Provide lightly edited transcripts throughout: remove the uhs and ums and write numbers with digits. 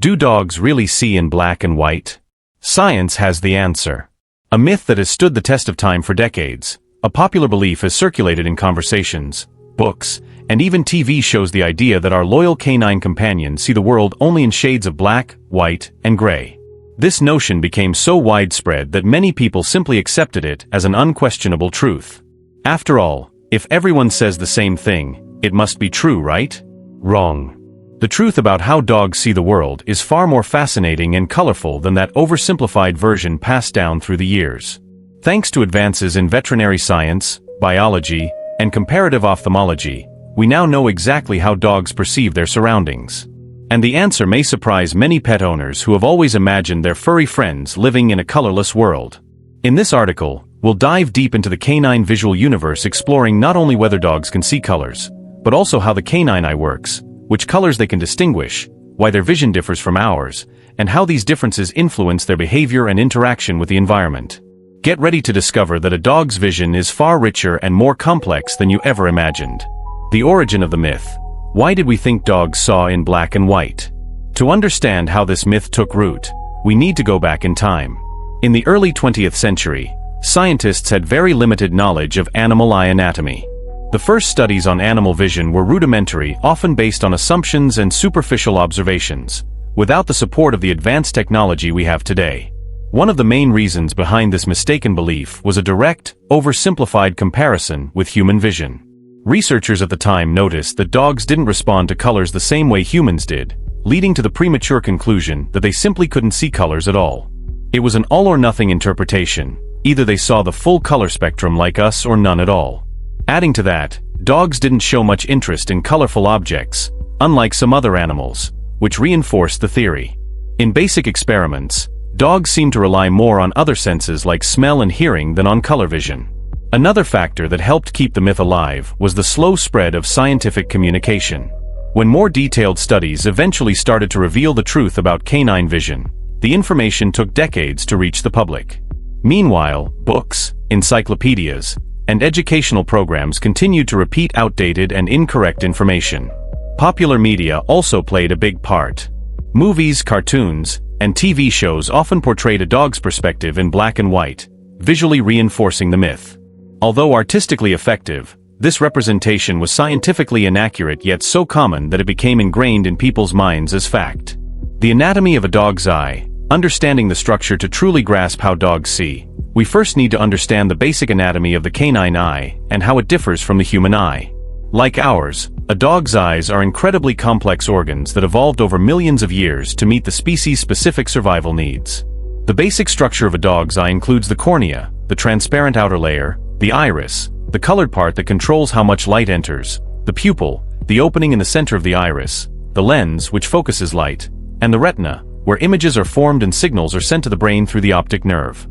Do dogs really see in black and white? Science has the answer. A myth that has stood the test of time for decades, a popular belief has circulated in conversations, books, and even TV shows the idea that our loyal canine companions see the world only in shades of black, white, and gray. This notion became so widespread that many people simply accepted it as an unquestionable truth. After all, if everyone says the same thing, it must be true, right? Wrong. The truth about how dogs see the world is far more fascinating and colorful than that oversimplified version passed down through the years. Thanks to advances in veterinary science, biology, and comparative ophthalmology, we now know exactly how dogs perceive their surroundings. And the answer may surprise many pet owners who have always imagined their furry friends living in a colorless world. In this article, we'll dive deep into the canine visual universe, exploring not only whether dogs can see colors, but also how the canine eye works, which colors they can distinguish, why their vision differs from ours, and how these differences influence their behavior and interaction with the environment. Get ready to discover that a dog's vision is far richer and more complex than you ever imagined. The origin of the myth. Why did we think dogs saw in black and white? To understand how this myth took root, we need to go back in time. In the early 20th century, scientists had very limited knowledge of animal eye anatomy. The first studies on animal vision were rudimentary, often based on assumptions and superficial observations, without the support of the advanced technology we have today. One of the main reasons behind this mistaken belief was a direct, oversimplified comparison with human vision. Researchers at the time noticed that dogs didn't respond to colors the same way humans did, leading to the premature conclusion that they simply couldn't see colors at all. It was an all-or-nothing interpretation. Either they saw the full color spectrum like us or none at all. Adding to that, dogs didn't show much interest in colorful objects, unlike some other animals, which reinforced the theory. In basic experiments, dogs seem to rely more on other senses like smell and hearing than on color vision. Another factor that helped keep the myth alive was the slow spread of scientific communication. When more detailed studies eventually started to reveal the truth about canine vision, the information took decades to reach the public. Meanwhile, books, encyclopedias, and educational programs continued to repeat outdated and incorrect information. Popular media also played a big part. Movies, cartoons, and TV shows often portrayed a dog's perspective in black and white, visually reinforcing the myth. Although artistically effective, this representation was scientifically inaccurate yet so common that it became ingrained in people's minds as fact. The anatomy of a dog's eye. Understanding the structure. To truly grasp how dogs see, we first need to understand the basic anatomy of the canine eye and how it differs from the human eye. Like ours, a dog's eyes are incredibly complex organs that evolved over millions of years to meet the species-specific survival needs. The basic structure of a dog's eye includes the cornea, the transparent outer layer, the iris, the colored part that controls how much light enters, the pupil, the opening in the center of the iris, the lens, which focuses light, and the retina, where images are formed and signals are sent to the brain through the optic nerve.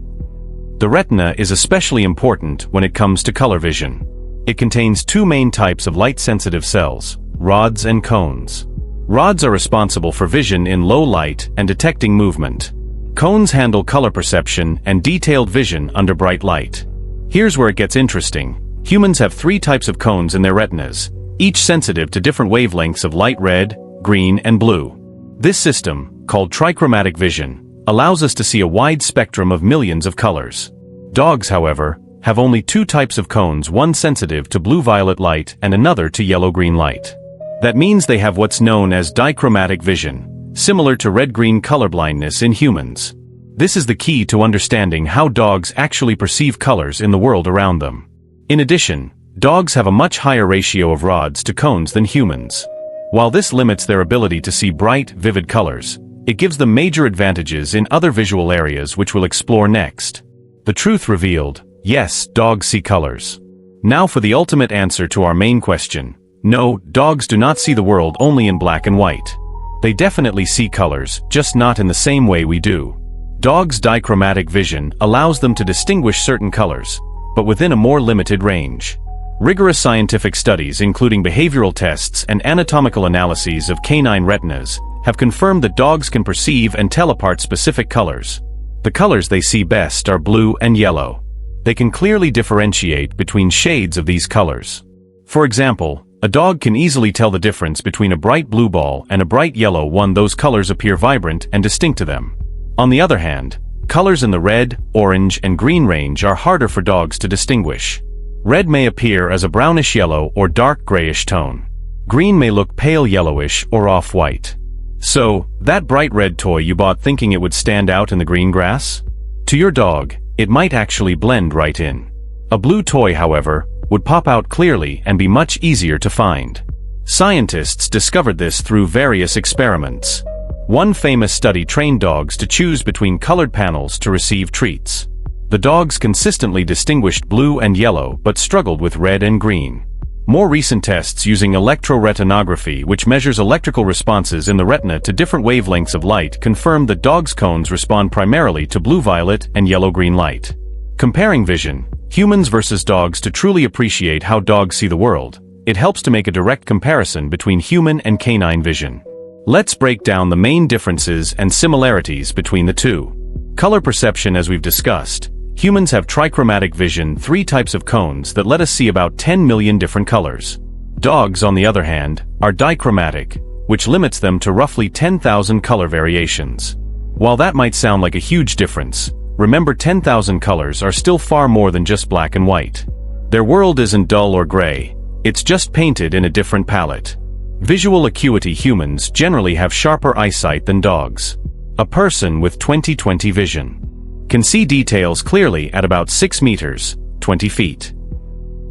The retina is especially important when it comes to color vision. It contains two main types of light-sensitive cells, rods and cones. Rods are responsible for vision in low light and detecting movement. Cones handle color perception and detailed vision under bright light. Here's where it gets interesting. Humans have three types of cones in their retinas, each sensitive to different wavelengths of light red, green, and blue. This system, called trichromatic vision, allows us to see a wide spectrum of millions of colors. Dogs, however, have only two types of cones, one sensitive to blue-violet light and another to yellow-green light. That means they have what's known as dichromatic vision, similar to red-green colorblindness in humans. This is the key to understanding how dogs actually perceive colors in the world around them. In addition, dogs have a much higher ratio of rods to cones than humans. While this limits their ability to see bright, vivid colors, it gives them major advantages in other visual areas which we'll explore next. The truth revealed: yes, dogs see colors. Now for the ultimate answer to our main question. No, dogs do not see the world only in black and white. They definitely see colors, just not in the same way we do. Dogs' dichromatic vision allows them to distinguish certain colors, but within a more limited range. Rigorous scientific studies, including behavioral tests and anatomical analyses of canine retinas, have confirmed that dogs can perceive and tell apart specific colors. The colors they see best are blue and yellow. They can clearly differentiate between shades of these colors. For example, A dog can easily tell the difference between a bright blue ball and a bright yellow one. Those colors appear vibrant and distinct to them. On the other hand, colors in the red, orange, and green range are harder for dogs to distinguish. Red may appear as a brownish yellow or dark grayish tone. Green may look pale yellowish or off-white. So, that bright red toy you bought thinking it would stand out in the green grass? To your dog, it might actually blend right in. A blue toy, however, would pop out clearly and be much easier to find. Scientists discovered this through various experiments. One famous study trained dogs to choose between colored panels to receive treats. The dogs consistently distinguished blue and yellow but struggled with red and green. More recent tests using electroretinography, which measures electrical responses in the retina to different wavelengths of light, confirmed that dogs' cones respond primarily to blue-violet and yellow-green light. Comparing vision, humans versus dogs. To truly appreciate how dogs see the world, it helps to make a direct comparison between human and canine vision. Let's break down the main differences and similarities between the two. Color perception. As we've discussed, humans have trichromatic vision, 3 types of cones that let us see about 10 million different colors. Dogs, on the other hand, are dichromatic, which limits them to roughly 10,000 color variations. While that might sound like a huge difference, remember 10,000 colors are still far more than just black and white. Their world isn't dull or gray, it's just painted in a different palette. Visual acuity. Humans generally have sharper eyesight than dogs. A person with 20/20 vision can see details clearly at about 6 meters, 20 feet.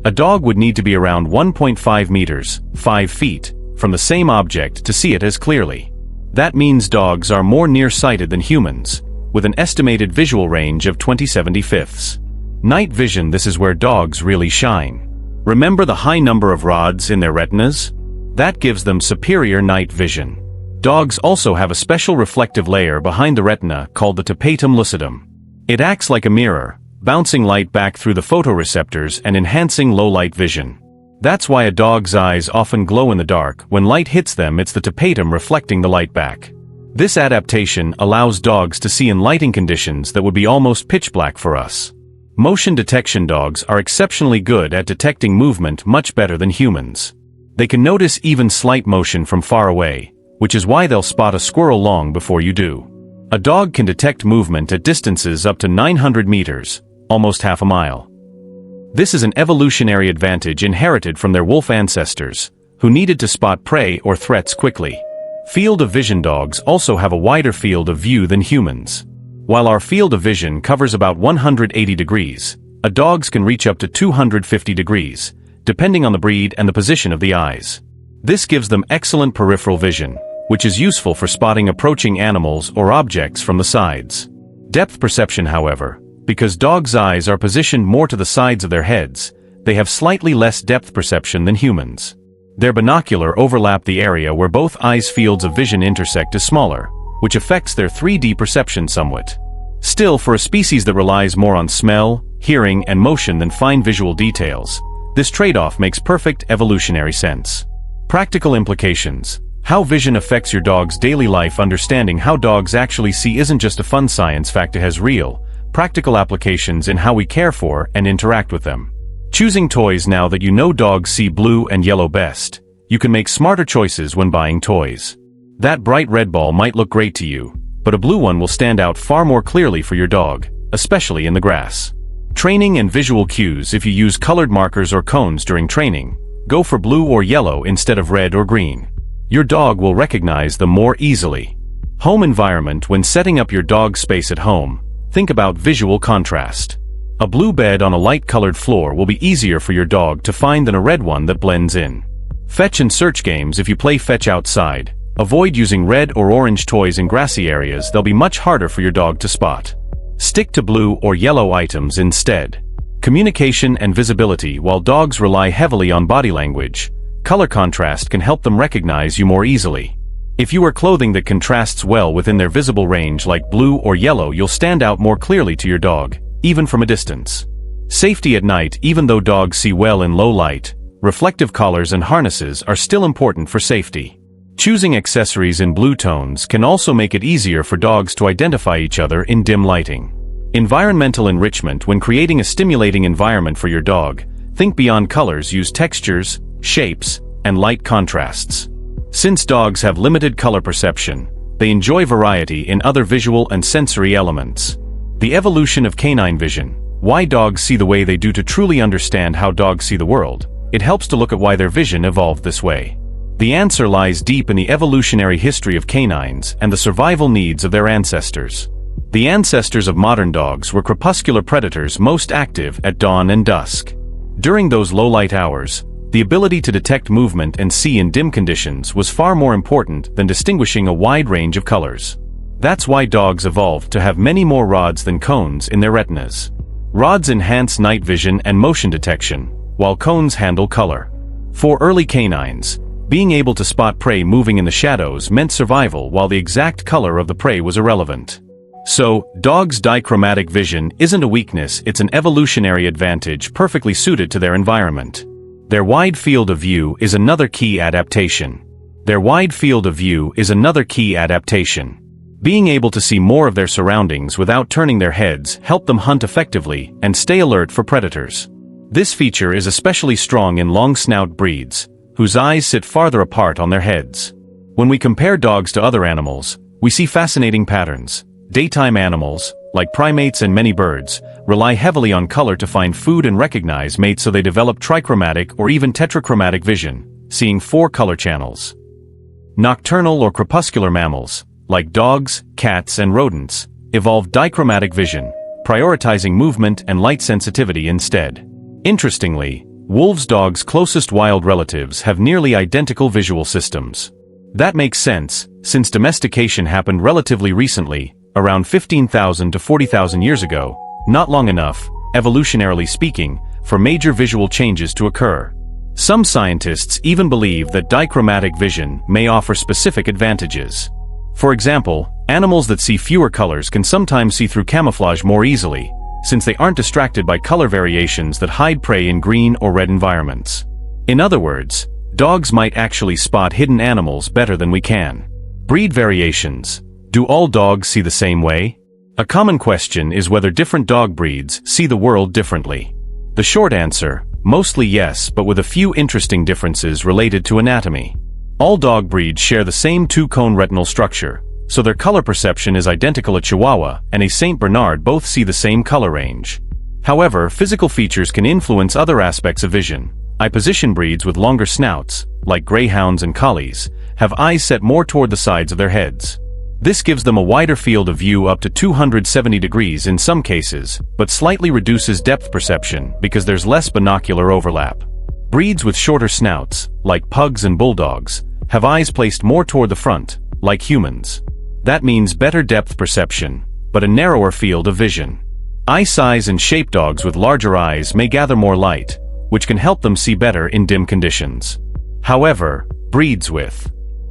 A dog would need to be around 1.5 meters, 5 feet, from the same object to see it as clearly. That means dogs are more nearsighted than humans, with an estimated visual range of 20/75. Night vision. This is where dogs really shine. Remember the high number of rods in their retinas? That gives them superior night vision. Dogs also have a special reflective layer behind the retina called the tapetum lucidum. It acts like a mirror, bouncing light back through the photoreceptors and enhancing low-light vision. That's why a dog's eyes often glow in the dark. When light hits them, it's the tapetum reflecting the light back. This adaptation allows dogs to see in lighting conditions that would be almost pitch black for us. Motion detection. Dogs are exceptionally good at detecting movement, much better than humans. They can notice even slight motion from far away, which is why they'll spot a squirrel long before you do. A dog can detect movement at distances up to 900 meters, almost half a mile. This is an evolutionary advantage inherited from their wolf ancestors, who needed to spot prey or threats quickly. Field of vision. Dogs also have a wider field of view than humans. While our field of vision covers about 180 degrees, a dog's can reach up to 250 degrees, depending on the breed and the position of the eyes. This gives them excellent peripheral vision, which is useful for spotting approaching animals or objects from the sides. Depth perception. However, because dogs' eyes are positioned more to the sides of their heads, they have slightly less depth perception than humans. Their binocular overlap. The area where both eyes' fields of vision intersect is smaller, which affects their 3D perception somewhat. Still, for a species that relies more on smell, hearing, and motion than fine visual details, this trade-off makes perfect evolutionary sense. Practical implications. How vision affects your dog's daily life. Understanding how dogs actually see isn't just a fun science fact, it has real, practical applications in how we care for and interact with them. Choosing toys. Now that you know dogs see blue and yellow best, you can make smarter choices when buying toys. That bright red ball might look great to you, but a blue one will stand out far more clearly for your dog, especially in the grass. Training and visual cues. If you use colored markers or cones during training, go for blue or yellow instead of red or green. Your dog will recognize them more easily. Home environment. When setting up your dog's space at home, think about visual contrast. A blue bed on a light-colored floor will be easier for your dog to find than a red one that blends in. Fetch and search games. If you play fetch outside, avoid using red or orange toys in grassy areas. They'll be much harder for your dog to spot. Stick to blue or yellow items instead. Communication and visibility. While dogs rely heavily on body language, color contrast can help them recognize you more easily. If you wear clothing that contrasts well within their visible range like blue or yellow, you'll stand out more clearly to your dog, even from a distance. Safety at night. Even though dogs see well in low light, reflective collars and harnesses are still important for safety. Choosing accessories in blue tones can also make it easier for dogs to identify each other in dim lighting. Environmental enrichment. When creating a stimulating environment for your dog, think beyond colors. Use textures, shapes, and light contrasts. Since dogs have limited color perception, they enjoy variety in other visual and sensory elements. The evolution of canine vision. Why dogs see the way they do. To truly understand how dogs see the world, it helps to look at why their vision evolved this way. The answer lies deep in the evolutionary history of canines and the survival needs of their ancestors. The ancestors of modern dogs were crepuscular predators most active at dawn and dusk. During those low-light hours, the ability to detect movement and see in dim conditions was far more important than distinguishing a wide range of colors. That's why dogs evolved to have many more rods than cones in their retinas. Rods enhance night vision and motion detection, while cones handle color. For early canines, being able to spot prey moving in the shadows meant survival, while the exact color of the prey was irrelevant. So, dogs' dichromatic vision isn't a weakness, it's an evolutionary advantage perfectly suited to their environment. Their wide field of view is another key adaptation. Being able to see more of their surroundings without turning their heads helped them hunt effectively and stay alert for predators. This feature is especially strong in long-snout breeds, whose eyes sit farther apart on their heads. When we compare dogs to other animals, we see fascinating patterns. Daytime animals, like primates and many birds, rely heavily on color to find food and recognize mates, so they develop trichromatic or even tetrachromatic vision, seeing 4 color channels. Nocturnal or crepuscular mammals, like dogs, cats, and rodents, evolved dichromatic vision, prioritizing movement and light sensitivity instead. Interestingly, wolves, dogs' closest wild relatives, have nearly identical visual systems. That makes sense, since domestication happened relatively recently, around 15,000 to 40,000 years ago, not long enough, evolutionarily speaking, for major visual changes to occur. Some scientists even believe that dichromatic vision may offer specific advantages. For example, animals that see fewer colors can sometimes see through camouflage more easily, since they aren't distracted by color variations that hide prey in green or red environments. In other words, dogs might actually spot hidden animals better than we can. Breed variations. Do all dogs see the same way? A common question is whether different dog breeds see the world differently. The short answer, mostly yes, but with a few interesting differences related to anatomy. All dog breeds share the same 2-cone retinal structure, so their color perception is identical. A Chihuahua and a Saint Bernard both see the same color range. However, physical features can influence other aspects of vision. Eye-position breeds with longer snouts, like greyhounds and collies, have eyes set more toward the sides of their heads. This gives them a wider field of view, up to 270 degrees in some cases, but slightly reduces depth perception because there's less binocular overlap. Breeds with shorter snouts, like pugs and bulldogs, have eyes placed more toward the front, like humans. That means better depth perception, but a narrower field of vision. Eye size and shape. Dogs with larger eyes may gather more light, which can help them see better in dim conditions. However, breeds with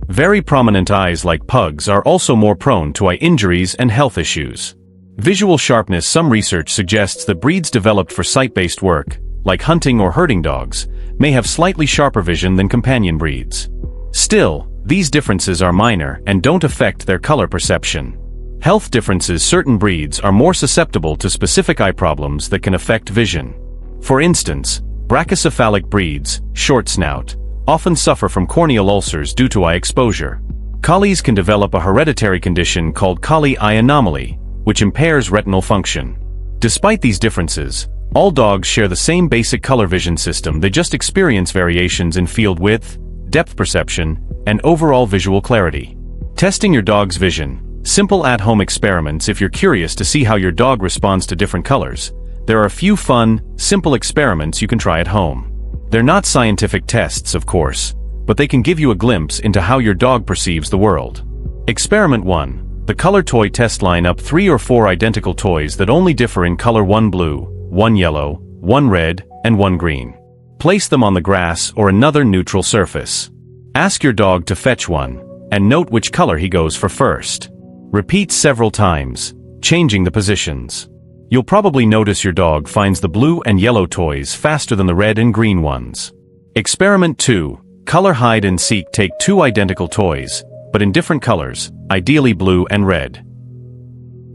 very prominent eyes, like pugs, are also more prone to eye injuries and health issues. Visual sharpness. Some research suggests that breeds developed for sight-based work, like hunting or herding dogs, may have slightly sharper vision than companion breeds. Still, these differences are minor and don't affect their color perception. Health differences. Certain breeds are more susceptible to specific eye problems that can affect vision. For instance, brachycephalic breeds, short snout, often suffer from corneal ulcers due to eye exposure. Collies can develop a hereditary condition called collie eye anomaly, which impairs retinal function. Despite these differences, all dogs share the same basic color vision system. They just experience variations in field width, depth perception, and overall visual clarity. Testing your dog's vision. Simple at-home experiments. If you're curious to see how your dog responds to different colors, there are a few fun, simple experiments you can try at home. They're not scientific tests, of course, but they can give you a glimpse into how your dog perceives the world. Experiment 1. The color toy test. Line up 3 or 4 identical toys that only differ in color: 1 blue, 1 yellow, 1 red, and 1 green. Place them on the grass or another neutral surface. Ask your dog to fetch one, and note which color he goes for first. Repeat several times, changing the positions. You'll probably notice your dog finds the blue and yellow toys faster than the red and green ones. Experiment 2. Color hide and seek. Take 2 identical toys, but in different colors, ideally blue and red.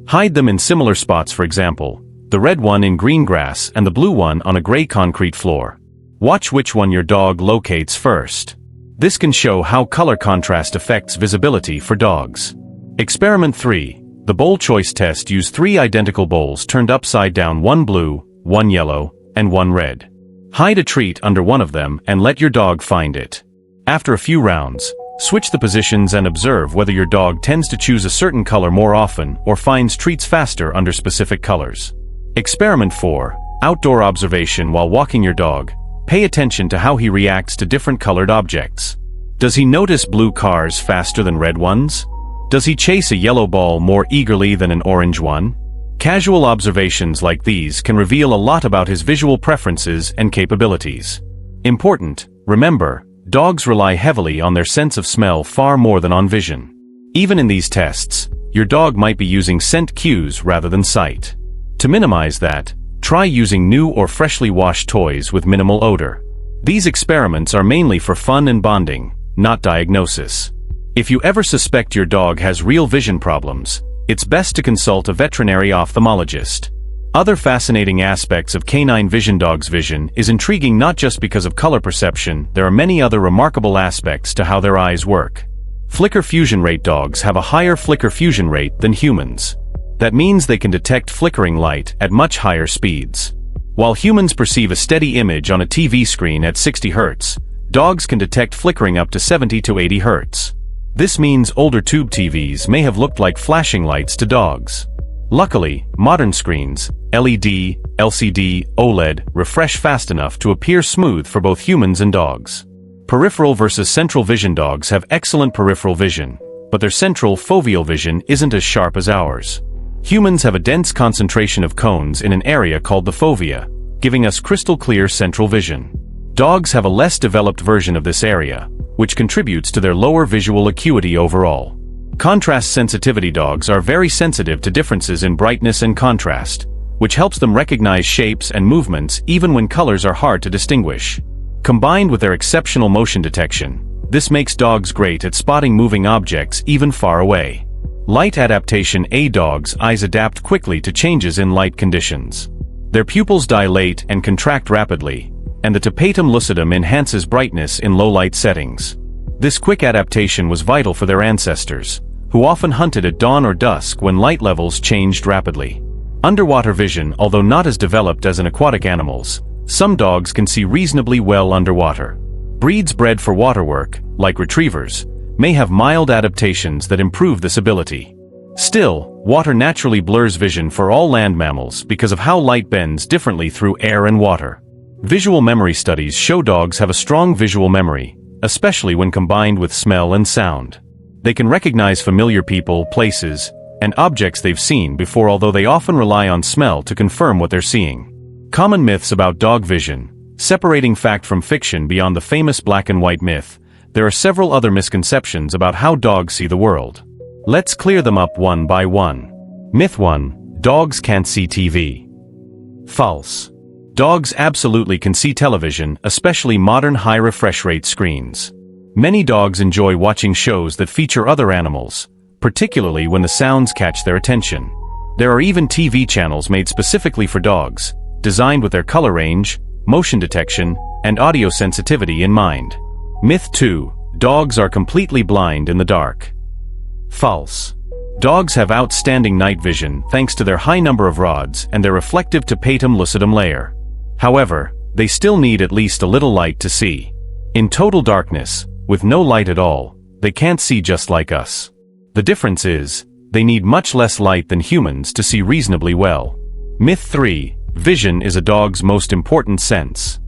Hide them in similar spots, for example, the red one in green grass and the blue one on a gray concrete floor. Watch which one your dog locates first. This can show how color contrast affects visibility for dogs. Experiment 3. The bowl choice test used 3 identical bowls turned upside down, one blue, one yellow, and one red. Hide a treat under one of them and let your dog find it. After a few rounds, switch the positions and observe whether your dog tends to choose a certain color more often or finds treats faster under specific colors. Experiment 4. Outdoor observation while walking your dog. Pay attention to how he reacts to different colored objects. Does he notice blue cars faster than red ones? Does he chase a yellow ball more eagerly than an orange one? Casual observations like these can reveal a lot about his visual preferences and capabilities. Important, remember, dogs rely heavily on their sense of smell far more than on vision. Even in these tests, your dog might be using scent cues rather than sight. To minimize that, try using new or freshly washed toys with minimal odor. These experiments are mainly for fun and bonding, not diagnosis. If you ever suspect your dog has real vision problems, it's best to consult a veterinary ophthalmologist. Other fascinating aspects of canine vision. Dogs' vision is intriguing not just because of color perception. There are many other remarkable aspects to how their eyes work. Flicker fusion rate. Dogs have a higher flicker fusion rate than humans. That means they can detect flickering light at much higher speeds. While humans perceive a steady image on a TV screen at 60 Hz, dogs can detect flickering up to 70 to 80 Hz. This means older tube TVs may have looked like flashing lights to dogs. Luckily, modern screens, LED, LCD, OLED, refresh fast enough to appear smooth for both humans and dogs. Peripheral versus central vision. Dogs have excellent peripheral vision, but their central foveal vision isn't as sharp as ours. Humans have a dense concentration of cones in an area called the fovea, giving us crystal clear central vision. Dogs have a less developed version of this area, which contributes to their lower visual acuity overall. Contrast sensitivity. Dogs are very sensitive to differences in brightness and contrast, which helps them recognize shapes and movements even when colors are hard to distinguish. Combined with their exceptional motion detection, this makes dogs great at spotting moving objects even far away. Light adaptation. Dogs' eyes adapt quickly to changes in light conditions. Their pupils dilate and contract rapidly, and the tapetum lucidum enhances brightness in low-light settings. This quick adaptation was vital for their ancestors, who often hunted at dawn or dusk when light levels changed rapidly. Underwater vision. Although not as developed as in aquatic animals, some dogs can see reasonably well underwater. Breeds bred for waterwork, like retrievers, may have mild adaptations that improve this ability. Still, water naturally blurs vision for all land mammals because of how light bends differently through air and water. Visual memory studies show dogs have a strong visual memory, especially when combined with smell and sound. They can recognize familiar people, places, and objects they've seen before, although they often rely on smell to confirm what they're seeing. Common myths about dog vision. Separating fact from fiction. Beyond the famous black and white myth, there are several other misconceptions about how dogs see the world. Let's clear them up one by one. Myth 1. Dogs can't see TV. False. Dogs absolutely can see television, especially modern high refresh rate screens. Many dogs enjoy watching shows that feature other animals, particularly when the sounds catch their attention. There are even TV channels made specifically for dogs, designed with their color range, motion detection, and audio sensitivity in mind. Myth 2. Dogs are completely blind in the dark. False. Dogs have outstanding night vision thanks to their high number of rods and their reflective tapetum lucidum layer. However, they still need at least a little light to see. In total darkness, with no light at all, they can't see just like us. The difference is, they need much less light than humans to see reasonably well. Myth 3. Vision is a dog's most important sense.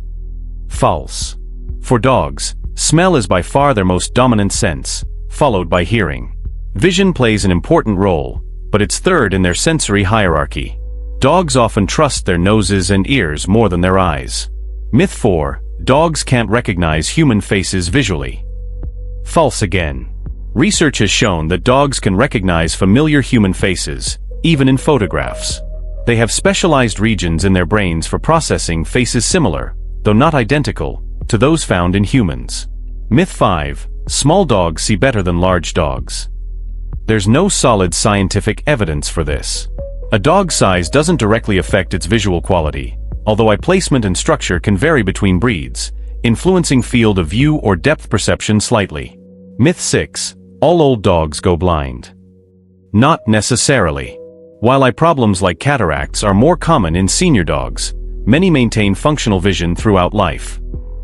False. For dogs, smell is by far their most dominant sense, followed by hearing. Vision plays an important role, but it's third in their sensory hierarchy. Dogs often trust their noses and ears more than their eyes. Myth 4. Dogs can't recognize human faces visually. False again. Research has shown that dogs can recognize familiar human faces, even in photographs. They have specialized regions in their brains for processing faces similar, though not identical, to those found in humans. Myth 5. Small dogs see better than large dogs. There's no solid scientific evidence for this. A dog's size doesn't directly affect its visual quality, although eye placement and structure can vary between breeds, influencing field of view or depth perception slightly. Myth 6. All old dogs go blind. Not necessarily. While eye problems like cataracts are more common in senior dogs, many maintain functional vision throughout life,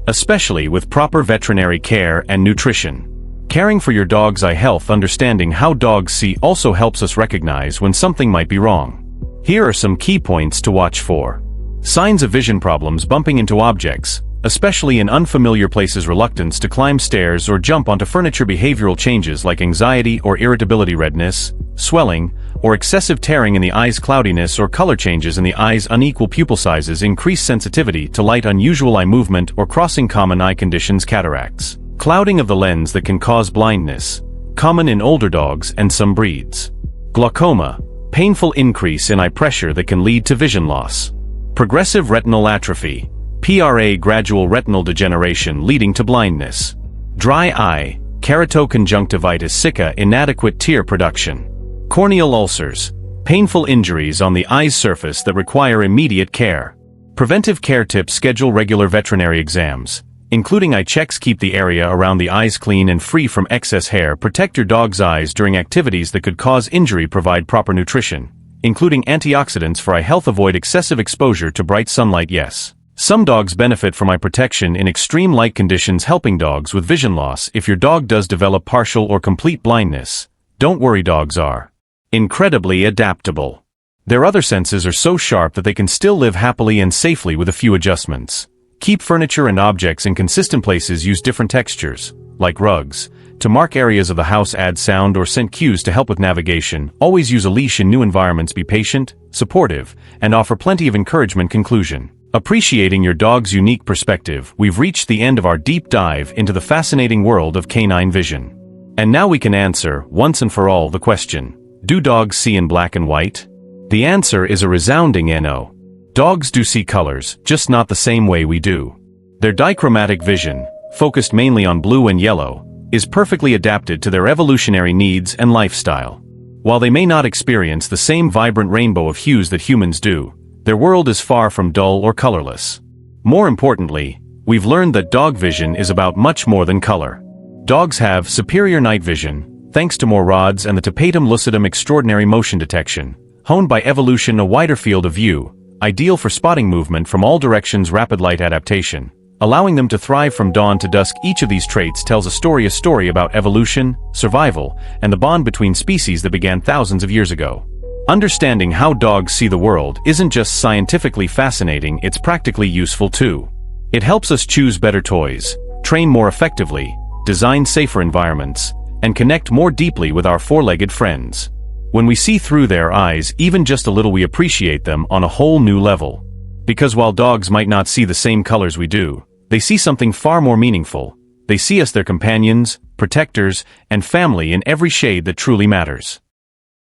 especially with proper veterinary care and nutrition. Caring for your dog's eye health, understanding how dogs see also helps us recognize when something might be wrong. Here are some key points to watch for. Signs of vision problems: bumping into objects, especially in unfamiliar places, reluctance to climb stairs or jump onto furniture, behavioral changes like anxiety or irritability, redness, swelling, or excessive tearing in the eyes, cloudiness or color changes in the eyes, unequal pupil sizes, increased sensitivity to light, unusual eye movement or crossing, common eye conditions, cataracts, clouding of the lens that can cause blindness, common in older dogs and some breeds. Glaucoma, painful increase in eye pressure that can lead to vision loss. Progressive retinal atrophy, PRA, gradual retinal degeneration leading to blindness. Dry eye, keratoconjunctivitis sicca, inadequate tear production. Corneal ulcers, painful injuries on the eye's surface that require immediate care. Preventive care tips: schedule regular veterinary exams, including eye checks, keep the area around the eyes clean and free from excess hair, protect your dog's eyes during activities that could cause injury, provide proper nutrition, including antioxidants for eye health, avoid excessive exposure to bright sunlight. Yes, some dogs benefit from eye protection in extreme light conditions, helping dogs with vision loss. If your dog does develop partial or complete blindness, don't worry, dogs are incredibly adaptable. Their other senses are so sharp that they can still live happily and safely with a few adjustments. Keep furniture and objects in consistent places, use different textures, like rugs, to mark areas of the house, add sound or scent cues to help with navigation, always use a leash in new environments, be patient, supportive, and offer plenty of encouragement. Conclusion: appreciating your dog's unique perspective, we've reached the end of our deep dive into the fascinating world of canine vision. And now we can answer, once and for all, the question: do dogs see in black and white? The answer is a resounding no. Dogs do see colors, just not the same way we do. Their dichromatic vision, focused mainly on blue and yellow, is perfectly adapted to their evolutionary needs and lifestyle. While they may not experience the same vibrant rainbow of hues that humans do, their world is far from dull or colorless. More importantly, we've learned that dog vision is about much more than color. Dogs have superior night vision, thanks to more rods and the tapetum lucidum, extraordinary motion detection, honed by evolution, a wider field of view, ideal for spotting movement from all directions, rapid light adaptation, allowing them to thrive from dawn to dusk. Each of these traits tells a story about evolution, survival, and the bond between species that began thousands of years ago. Understanding how dogs see the world isn't just scientifically fascinating, it's practically useful too. It helps us choose better toys, train more effectively, design safer environments, and connect more deeply with our four-legged friends. When we see through their eyes, even just a little, we appreciate them on a whole new level. Because while dogs might not see the same colors we do, they see something far more meaningful. They see us, their companions, protectors, and family in every shade that truly matters.